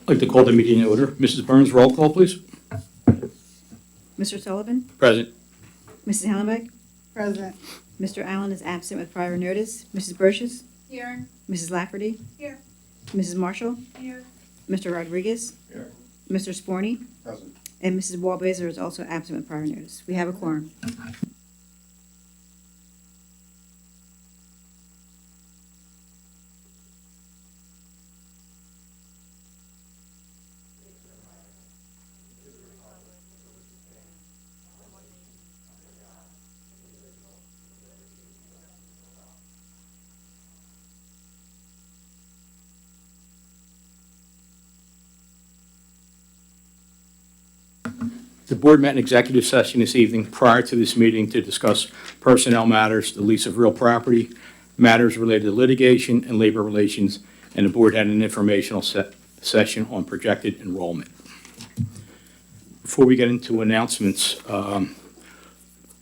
I'd like to call the meeting in order. Mrs. Burns, roll call, please. Mr. Sullivan? Present. Mrs. Hallenbeck? Present. Mr. Allen is absent with prior notice. Mrs. Brochus? Here. Mrs. Lafferty? Here. Mrs. Marshall? Here. Mr. Rodriguez? Here. Mr. Sporny? Present. And Mrs. Wallbazer is also absent with prior notice. We have a quorum. The board met in executive session this evening prior to this meeting to discuss personnel matters, the lease of real property, matters related to litigation and labor relations, and the board had an informational session on projected enrollment. Before we get into announcements, I'd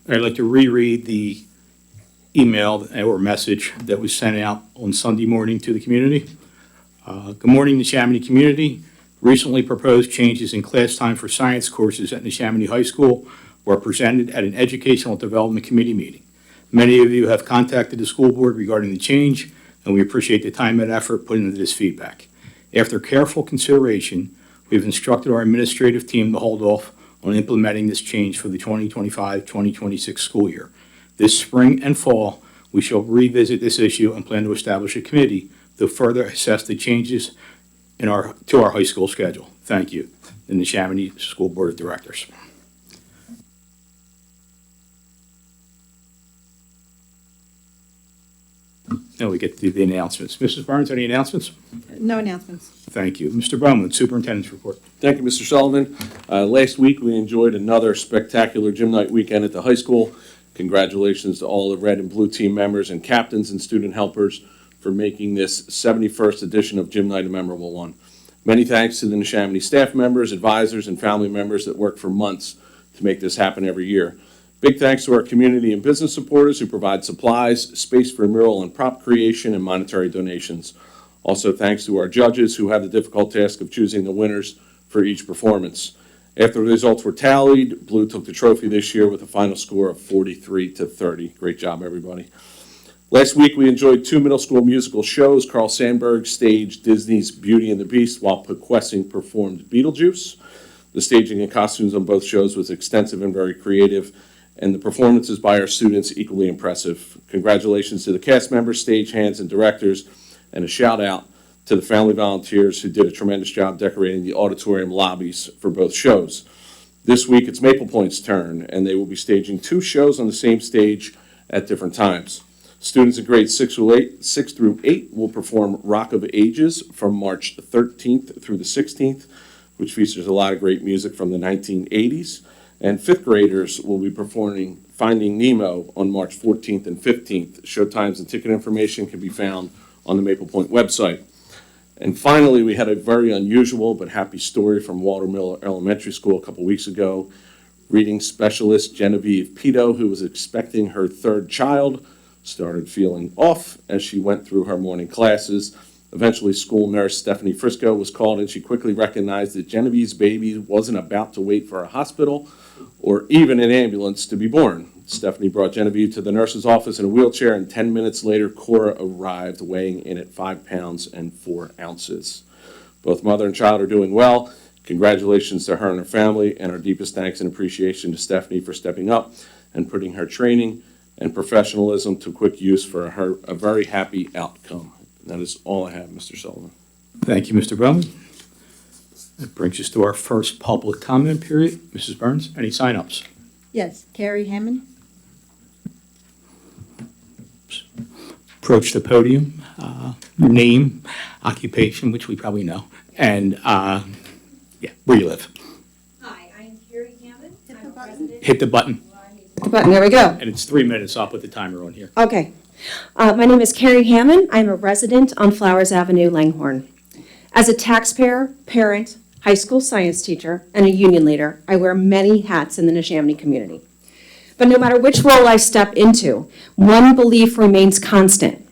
like to reread the email or message that was sent out on Sunday morning to the community. Good morning, Neshaminy community. Recently proposed changes in class time for science courses at Neshaminy High School were presented at an Educational Development Committee meeting. Many of you have contacted the school board regarding the change, and we appreciate the time and effort put into this feedback. After careful consideration, we've instructed our administrative team to hold off on implementing this change for the 2025-2026 school year. This spring and fall, we shall revisit this issue and plan to establish a committee to further assess the changes to our high school schedule. Thank you, the Neshaminy School Board of Directors. Now we get to the announcements. Mrs. Burns, any announcements? No announcements. Thank you. Mr. Bowman, Superintendent's report. Thank you, Mr. Sullivan. Last week, we enjoyed another spectacular gym night weekend at the high school. Congratulations to all the red and blue team members and captains and student helpers for making this 71st edition of Gym Night a memorable one. Many thanks to the Neshaminy staff members, advisors, and family members that worked for months to make this happen every year. Big thanks to our community and business supporters who provide supplies, space for mural and prop creation, and monetary donations. Also thanks to our judges who had the difficult task of choosing the winners for each performance. After the results were tallied, Blue took the trophy this year with a final score of 43-30. Great job, everybody. Last week, we enjoyed 2 middle school musical shows. Carl Sandburg staged Disney's Beauty and the Beast, while Pequessing performed Beetlejuice. The staging and costumes on both shows was extensive and very creative, and the performances by our students equally impressive. Congratulations to the cast members, stagehands, and directors, and a shout out to the family volunteers who did a tremendous job decorating the auditorium lobbies for both shows. This week, it's Maple Point's turn, and they will be staging 2 shows on the same stage at different times. Students in grades 6 through 8 will perform Rock of Ages from March 13th through the 16th, which features a lot of great music from the 1980s. And 5th graders will be performing Finding Nemo on March 14th and 15th. Showtimes and ticket information can be found on the Maple Point website. And finally, we had a very unusual but happy story from Walter Miller Elementary School a couple weeks ago. Reading specialist Genevieve Pito, who was expecting her 3rd child, started feeling off as she went through her morning classes. Eventually, school nurse Stephanie Frisco was called, and she quickly recognized that Genevieve's baby wasn't about to wait for a hospital or even an ambulance to be born. Stephanie brought Genevieve to the nurse's office in a wheelchair, and 10 minutes later, Cora arrived, weighing in at 5 pounds and 4 ounces. Both mother and child are doing well. Congratulations to her and her family, and our deepest thanks and appreciation to Stephanie for stepping up and putting her training and professionalism to quick use for a very happy outcome. That is all I have, Mr. Sullivan. Thank you, Mr. Bowman. That brings us to our first public comment period. Mrs. Burns, any sign-ups? Yes, Carrie Hammond. Approach the podium, your name, occupation, which we probably know, and where you live. Hi, I'm Carrie Hammond. I'm a resident. Hit the button, The button, there we go. and it's 3 minutes. I'll put the timer on here. Okay. My name is Carrie Hammond. I'm a resident on Flowers Avenue, Langhorne. As a taxpayer, parent, high school science teacher, and a union leader, I wear many hats in the Neshaminy community. But no matter which role I step into, one belief remains constant.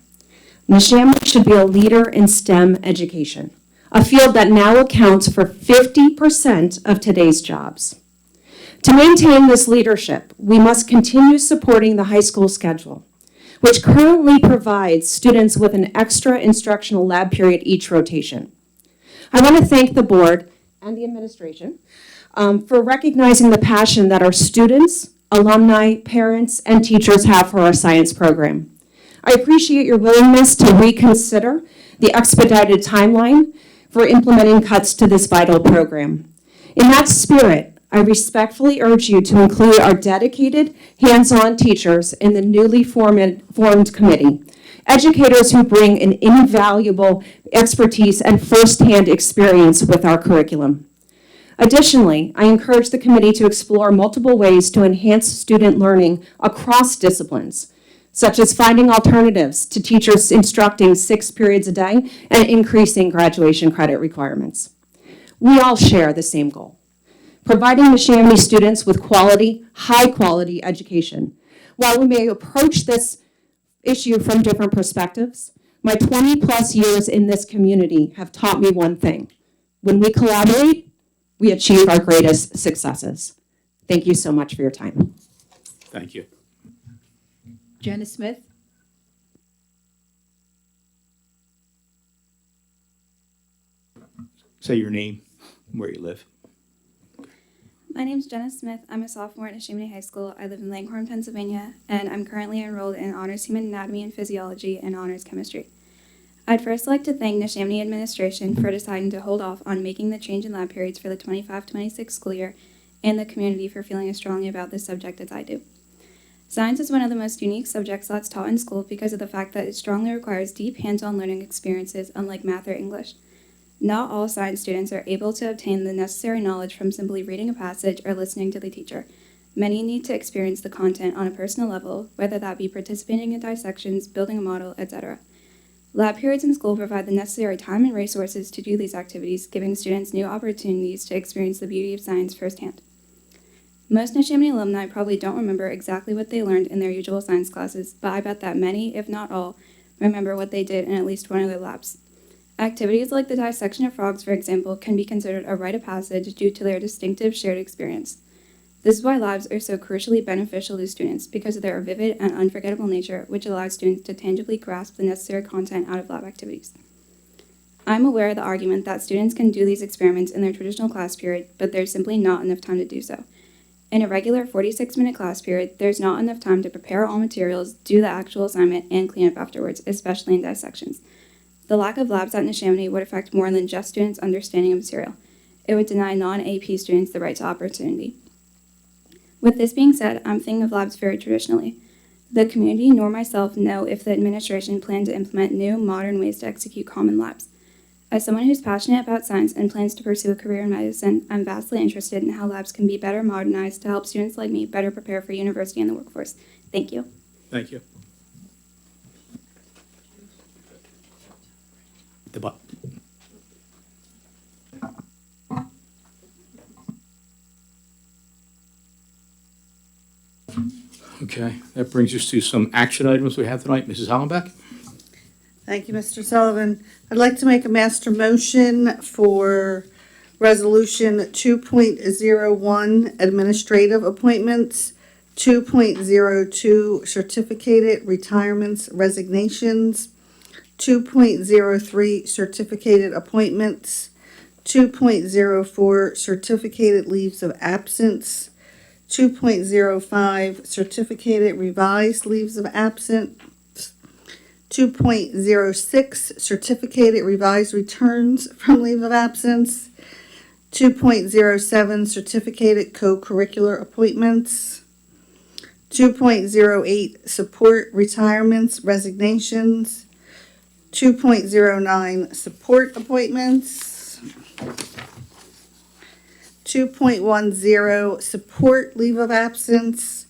Neshaminy should be a leader in STEM education, a field that now accounts for 50% of today's jobs. To maintain this leadership, we must continue supporting the high school schedule, which currently provides students with an extra instructional lab period each rotation. I want to thank the board and the administration for recognizing the passion that our students, alumni, parents, and teachers have for our science program. I appreciate your willingness to reconsider the expedited timeline for implementing cuts to this vital program. In that spirit, I respectfully urge you to include our dedicated, hands-on teachers in the newly formed committee, educators who bring an invaluable expertise and firsthand experience with our curriculum. Additionally, I encourage the committee to explore multiple ways to enhance student learning across disciplines, such as finding alternatives to teachers instructing 6 periods a day and increasing graduation credit requirements. We all share the same goal: providing Neshaminy students with quality, high-quality education. While we may approach this issue from different perspectives, my 20-plus years in this community have taught me one thing: when we collaborate, we achieve our greatest successes. Thank you so much for your time. Thank you. Jenna Smith. Say your name, where you live. My name's Jenna Smith. I'm a sophomore at Neshaminy High School. I live in Langhorne, Pennsylvania, and I'm currently enrolled in Honors Human Anatomy and Physiology and Honors Chemistry. I'd first like to thank Neshaminy administration for deciding to hold off on making the change in lab periods for the 25-26 school year, and the community for feeling as strongly about this subject as I do. Science is one of the most unique subjects that's taught in school because of the fact that it strongly requires deep hands-on learning experiences, unlike math or English. Not all science students are able to obtain the necessary knowledge from simply reading a passage or listening to the teacher. Many need to experience the content on a personal level, whether that be participating in dissections, building a model, etc. Lab periods in school provide the necessary time and resources to do these activities, giving students new opportunities to experience the beauty of science firsthand. Most Neshaminy alumni probably don't remember exactly what they learned in their usual science classes, but I bet that many, if not all, remember what they did in at least one of their labs. Activities like the dissection of frogs, for example, can be considered a rite of passage due to their distinctive shared experience. This is why labs are so crucially beneficial to students, because of their vivid and unforgettable nature, which allows students to tangibly grasp the necessary content out of lab activities. I'm aware of the argument that students can do these experiments in their traditional class period, but there's simply not enough time to do so. In a regular 46-minute class period, there's not enough time to prepare all materials, do the actual assignment, and clean up afterwards, especially in dissections. The lack of labs at Neshaminy would affect more than just students' understanding of material. It would deny non-AP students the right to opportunity. With this being said, I'm thinking of labs very traditionally. The community nor myself know if the administration planned to implement new, modern ways to execute common labs. As someone who's passionate about science and plans to pursue a career in medicine, I'm vastly interested in how labs can be better modernized to help students like me better prepare for university and the workforce. Thank you. Thank you. The butt. Okay, that brings us to some action items we have tonight. Mrs. Hollenbeck? Thank you, Mr. Sullivan. I'd like to make a master motion for Resolution 2.01, Administrative Appointments, 2.02, Certificated Retirements, Resignations, 2.03, Certificated Appointments, 2.04, Certificated Leaves of Absence, 2.05, Certificated Revised Leaves of Absence, 2.06, Certificated Revised Returns from Leave of Absence, 2.07, Certificated Co-Curricular Appointments, 2.08, Support Retirements, Resignations, 2.09, Support Appointments, 2.10, Support Leave of Absence,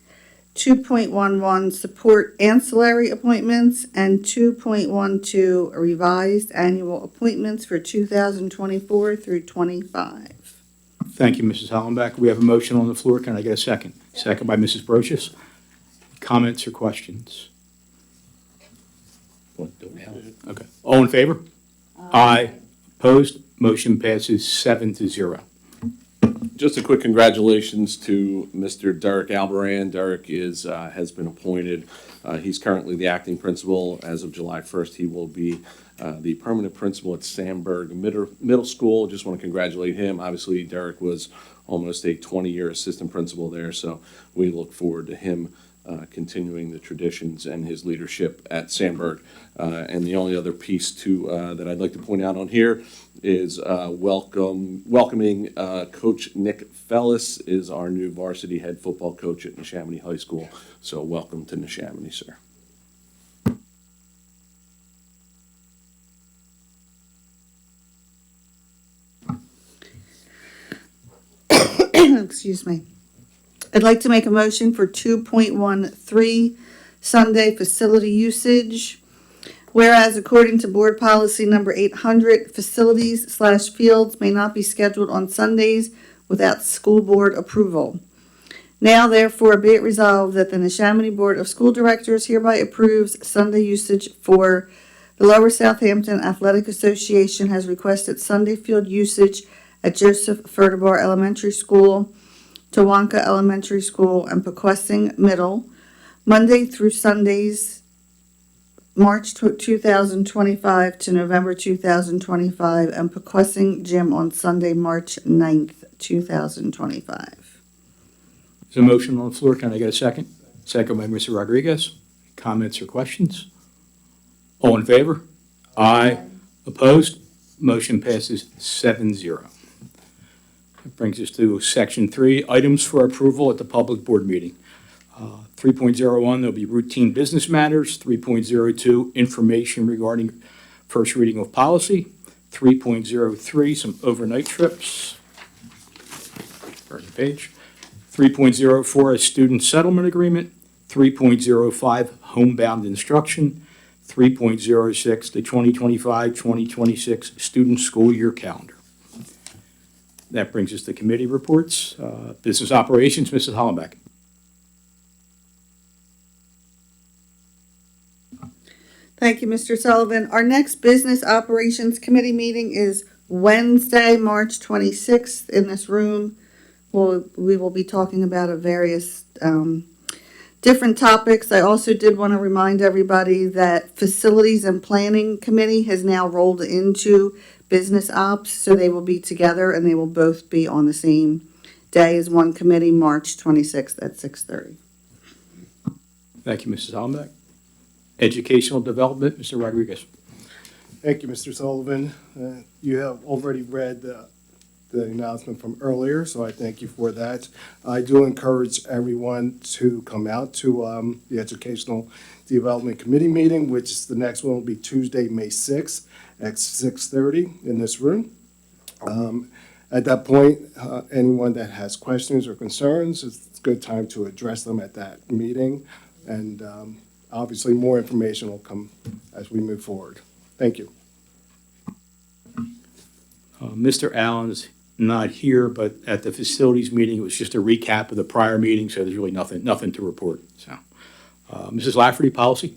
2.11, Support Ancillary Appointments, and 2.12, Revised Annual Appointments for 2024 through 25. Thank you, Mrs. Hollenbeck. We have a motion on the floor. Can I get a second? Second by Mrs. Brochus. Comments or questions? Okay. All in favor? Aye. Opposed? Motion passes 7-0. Just a quick congratulations to Mr. Derek Albaran. Derek has been appointed. He's currently the acting principal. As of July 1st, he will be the permanent principal at Sandburg Middle School. Just want to congratulate him. Obviously, Derek was almost a 20-year assistant principal there, so we look forward to him continuing the traditions and his leadership at Sandburg. And the only other piece that I'd like to point out on here is welcoming Coach Nick Fellis is our new varsity head football coach at Neshaminy High School. So welcome to Neshaminy, sir. Excuse me. I'd like to make a motion for 2.13 Sunday facility usage. Whereas according to board policy number 800, facilities/fields may not be scheduled on Sundays without school board approval. Now therefore be it resolved that the Neshaminy Board of School Directors hereby approves Sunday usage for the Lower Southampton Athletic Association has requested Sunday field usage at Joseph Furtibar Elementary School, Tawanka Elementary School, and Pequessing Middle, Monday through Sundays, March 2025 to November 2025, and Pequessing Gym on Sunday, March 9th, 2025. There's a motion on the floor. Can I get a second? Second by Mr. Rodriguez. Comments or questions? All in favor? Aye. Opposed? Motion passes 7-0. That brings us to Section 3, items for approval at the public board meeting. 3.01, there'll be routine business matters. 3.02, information regarding first reading of policy. 3.03, some overnight trips. Turn the page. 3.04, a student settlement agreement. 3.05, homebound instruction. 3.06, the 2025-2026 student school year calendar. That brings us to committee reports. Business operations, Mrs. Hollenbeck. Thank you, Mr. Sullivan. Our next Business Operations Committee meeting is Wednesday, March 26th in this room. We will be talking about various different topics. I also did want to remind everybody that Facilities and Planning Committee has now rolled into Business Ops, so they will be together and they will both be on the same day as one committee, March 26th at 6:30. Thank you, Mrs. Hollenbeck. Educational Development, Mr. Rodriguez. Thank you, Mr. Sullivan. You have already read the announcement from earlier, so I thank you for that. I do encourage everyone to come out to the Educational Development Committee meeting, which is the next one will be Tuesday, May 6th at 6:30 in this room. At that point, anyone that has questions or concerns, it's a good time to address them at that meeting. And obviously, more information will come as we move forward. Thank you. Mr. Allen's not here, but at the facilities meeting, it was just a recap of the prior meeting, so there's really nothing to report. So, Mrs. Lafferty, policy?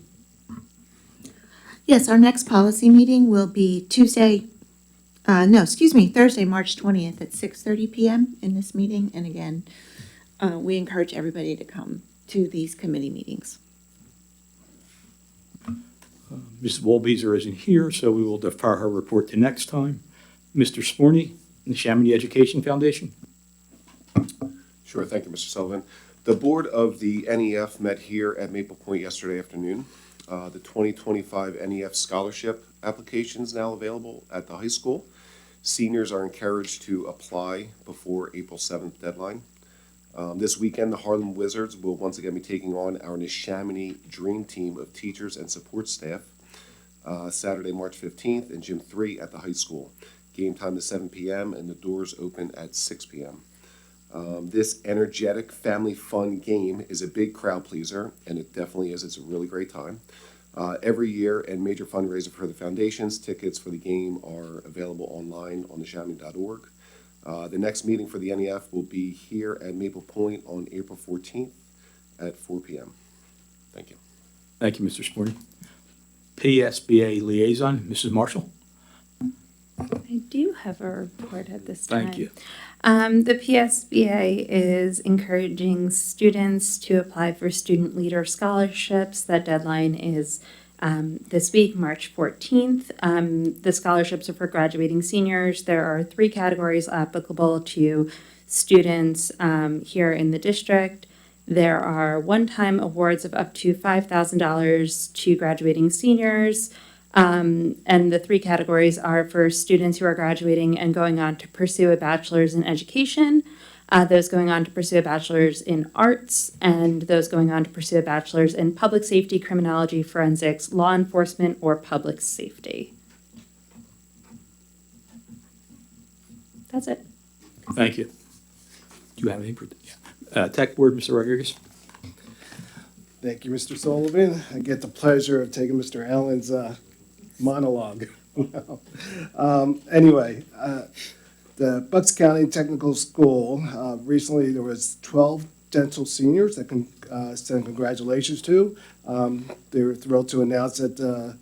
Yes, our next policy meeting will be Thursday, March 20th at 6:30 p.m. in this meeting. And again, we encourage everybody to come to these committee meetings. Mrs. Wolbezer isn't here, so we will defer her report to next time. Mr. Sporny, Neshaminy Education Foundation? Sure, thank you, Mr. Sullivan. The board of the NEF met here at Maple Point yesterday afternoon. The 2025 NEF scholarship application is now available at the high school. Seniors are encouraged to apply before April 7th deadline. This weekend, the Harlem Wizards will once again be taking on our Neshaminy Dream Team of teachers and support staff. Saturday, March 15th in Gym 3 at the high school. Game time is 7 p.m. and the doors open at 6 p.m. This energetic family fun game is a big crowd pleaser, and it definitely is. It's a really great time. Every year, and major fundraiser for the foundations. Tickets for the game are available online on neshaminy.org. The next meeting for the NEF will be here at Maple Point on April 14th at 4 p.m. Thank you. Thank you, Mr. Sporny. PSBA Liaison, Mrs. Marshall? I do have a report at this time. Thank you. The PSBA is encouraging students to apply for student leader scholarships. That deadline is this week, March 14th. The scholarships are for graduating seniors. There are 3 categories applicable to students here in the district. There are one-time awards of up to $5,000 to graduating seniors. And the 3 categories are for students who are graduating and going on to pursue a bachelor's in education, those going on to pursue a bachelor's in arts, and those going on to pursue a bachelor's in public safety, criminology, forensics, law enforcement, or public safety. That's it. Thank you. Do you have any? Tech Board, Mr. Rodriguez? Thank you, Mr. Sullivan. I get the pleasure of taking Mr. Allen's monologue. Anyway, the Bucks County Technical School, recently there was 12 dental seniors that can send congratulations to. They were thrilled to announce that the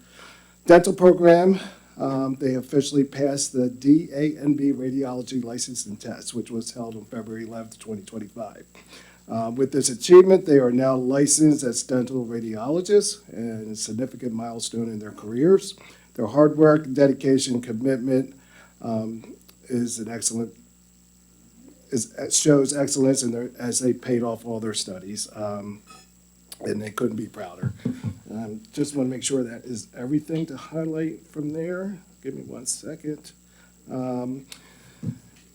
dental program, they officially passed the DANB radiology licensing test, which was held on February 11th, 2025. With this achievement, they are now licensed as dental radiologists, and a significant milestone in their careers. Their hard work, dedication, commitment is an excellent. It shows excellence as they paid off all their studies, and they couldn't be prouder. Just want to make sure that is everything to highlight from there. Give me 1 second.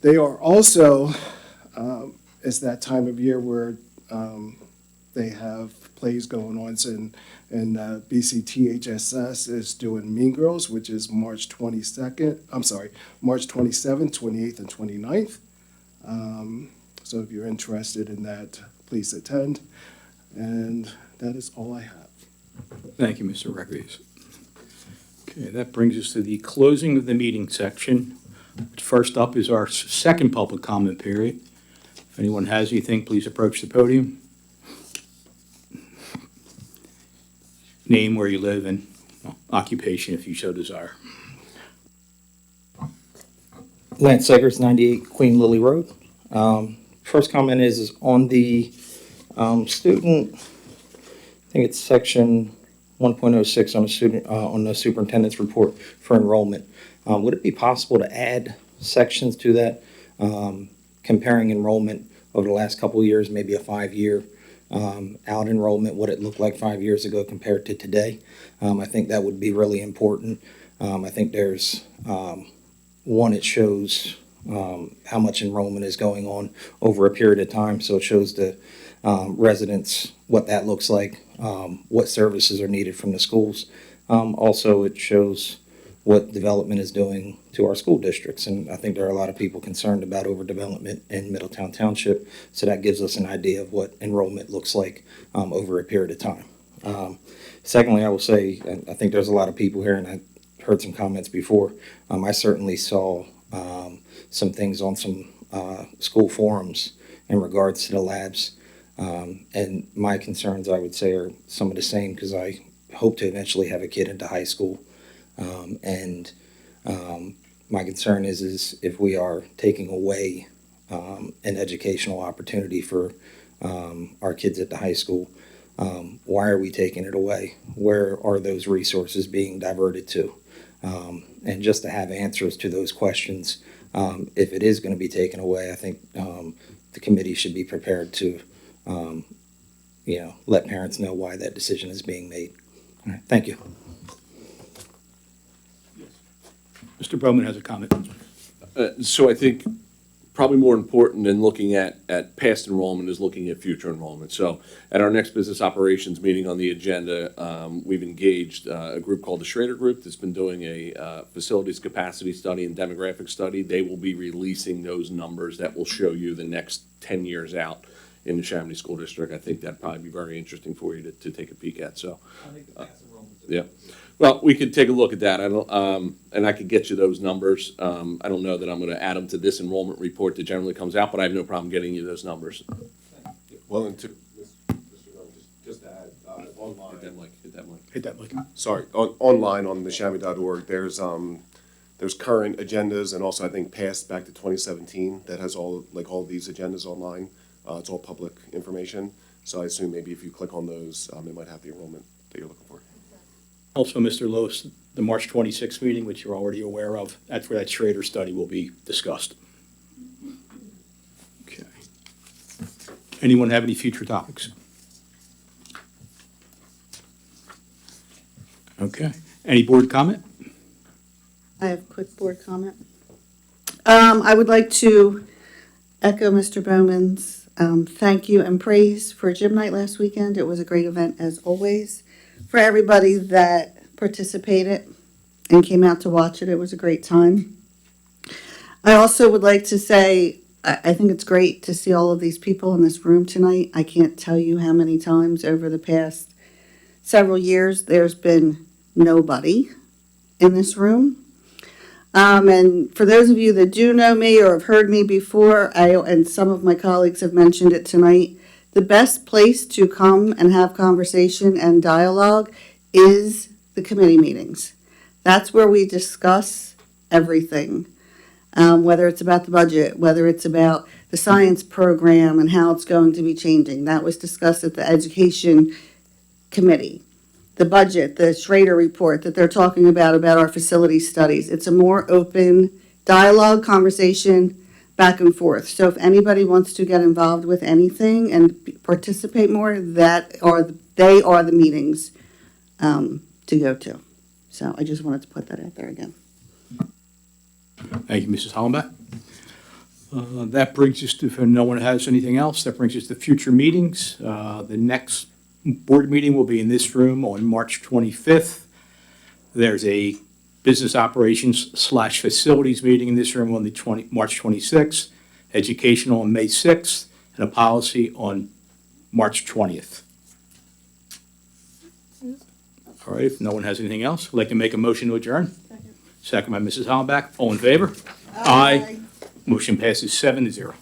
They are also. It's that time of year where they have plays going on, and BCTHSS is doing Mean Girls, which is March 27th, 28th, and 29th. So if you're interested in that, please attend. And that is all I have. Thank you, Mr. Rodriguez. Okay, that brings us to the closing of the meeting section. First up is our second public comment period. If anyone has anything, please approach the podium. Name, where you live, and occupation if you so desire. Lance Segers, 98 Queen Lily Road. First comment is on the student, I think it's section 1.06 on the student, on the superintendent's report for enrollment. Would it be possible to add sections to that, comparing enrollment over the last couple of years, maybe a 5-year out enrollment, what it looked like 5 years ago compared to today? I think that would be really important. I think there's one, it shows how much enrollment is going on over a period of time. So it shows the residents what that looks like, what services are needed from the schools. Also, it shows what development is doing to our school districts. And I think there are a lot of people concerned about overdevelopment in Middletown Township. So that gives us an idea of what enrollment looks like over a period of time. Secondly, I will say, I think there's a lot of people here, and I heard some comments before. I certainly saw some things on some school forums in regards to the labs. And my concerns, I would say, are some of the same, because I hope to eventually have a kid into high school. My concern is if we are taking away an educational opportunity for our kids at the high school, why are we taking it away? Where are those resources being diverted to? And just to have answers to those questions, if it is going to be taken away, I think the committee should be prepared to, let parents know why that decision is being made. All right, thank you. Mr. Bowman has a comment. So I think probably more important than looking at past enrollment is looking at future enrollment. So at our next business operations meeting on the agenda, we've engaged a group called the Schrader Group that's been doing a facilities capacity study and demographic study. They will be releasing those numbers that will show you the next 10 years out in the Neshaminy School District. I think that'd probably be very interesting for you to take a peek at. So, yeah. Well, we could take a look at that. I don't, and I could get you those numbers. I don't know that I'm going to add them to this enrollment report that generally comes out, but I have no problem getting you those numbers. Well, and to, Mr. just to add, online. Hit that mic. Hit that mic. Sorry, online on neshaminy.org, there's there's current agendas and also I think past back to 2017 that has all these agendas online. It's all public information. So I assume maybe if you click on those, it might have the enrollment that you're looking for. Also, Mr. Lewis, the March 26th meeting, which you're already aware of, that's where that Schrader study will be discussed. Okay. Anyone have any future topics? Okay. Any board comment? I have a quick board comment. I would like to echo Mr. Bowman's thank you and praise for gym night last weekend. It was a great event as always. For everybody that participated and came out to watch it, it was a great time. I also would like to say, I think it's great to see all of these people in this room tonight. I can't tell you how many times over the past several years there's been nobody in this room. And for those of you that do know me or have heard me before, and some of my colleagues have mentioned it tonight, the best place to come and have conversation and dialogue is the committee meetings. That's where we discuss everything, whether it's about the budget, whether it's about the science program and how it's going to be changing. That was discussed at the education committee. The budget, the Schrader report that they're talking about our facility studies. It's a more open dialogue, conversation, back and forth. So if anybody wants to get involved with anything and participate more, they are the meetings to go to. So I just wanted to put that out there again. Thank you, Mrs. Hollenbeck. That brings us to, if no one has anything else, that brings us to future meetings. The next board meeting will be in this room on March 25th. There's a business operations / facilities meeting in this room on the March 26th, educational on May 6th, and a policy on March 20th. All right, if no one has anything else, I'd like to make a motion to adjourn. Second by Mrs. Hollenbeck. All in favor? Aye. Motion passes 7-0.